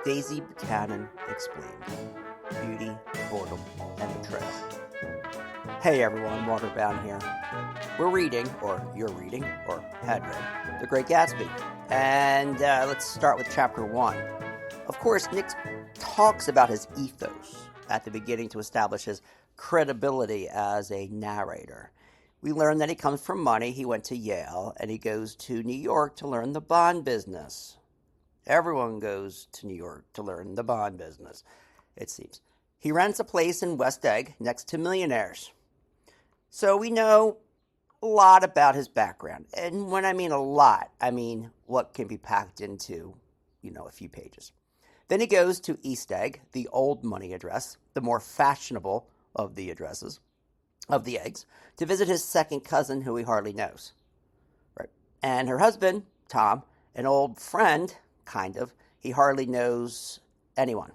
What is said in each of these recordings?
Daisy Buchanan explained. Beauty, boredom, and betrayal. Hey everyone, Walter Bowne here. We're reading, or you're reading, or had read, The Great Gatsby. And let's start with chapter 1. Of course, Nick talks about his ethos at the beginning to establish his credibility as a narrator. We learn that he comes from money, he went to Yale, and he goes to New York to learn the bond business. Everyone goes to New York to learn the bond business, it seems. He rents a place in West Egg next to millionaires. So we know a lot about his background. And when I mean a lot, I mean what can be packed into, a few pages. Then he goes to East Egg, the old money address, the more fashionable of the addresses, of the eggs, to visit his second cousin who he hardly knows. Right. And her husband, Tom, an old friend, kind of, he hardly knows anyone.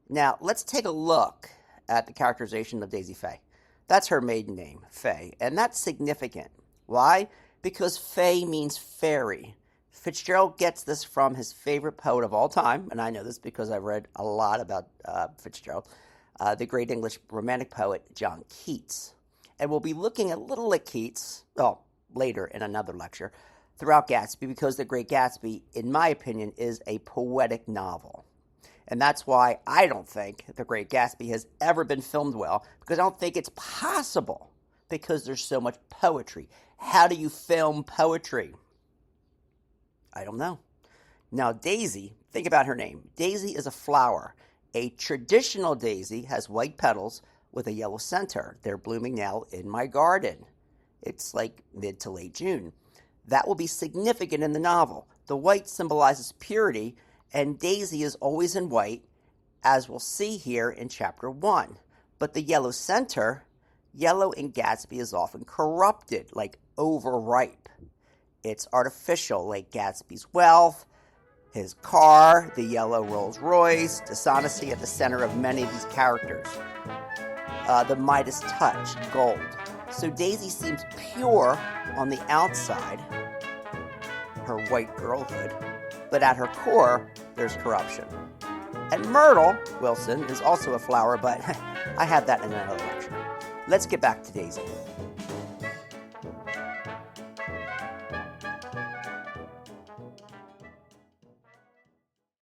Now, let's take a look at the characterization of Daisy Fay. That's her maiden name, Fay, and that's significant. Why? Because Fay means fairy. Fitzgerald gets this from his favorite poet of all time, and I know this because I've read a lot about Fitzgerald, the great English Romantic poet John Keats. And we'll be looking a little at Keats, later in another lecture, throughout Gatsby, because The Great Gatsby, in my opinion, is a poetic novel. And that's why I don't think The Great Gatsby has ever been filmed well, because I don't think it's possible, because there's so much poetry. How do you film poetry? I don't know. Now, Daisy, think about her name. Daisy is a flower. A traditional daisy has white petals with a yellow center. They're blooming now in my garden. It's like mid to late June. That will be significant in the novel. The white symbolizes purity, and Daisy is always in white, as we'll see here in chapter 1. But the yellow center, yellow in Gatsby is often corrupted, like overripe. It's artificial, like Gatsby's wealth, his car, the yellow Rolls Royce, dishonesty at the center of many of these characters. The Midas touch, gold. So Daisy seems pure on the outside, her white girlhood, but at her core, there's corruption. And Myrtle Wilson is also a flower, but I had that in another lecture. Let's get back to Daisy.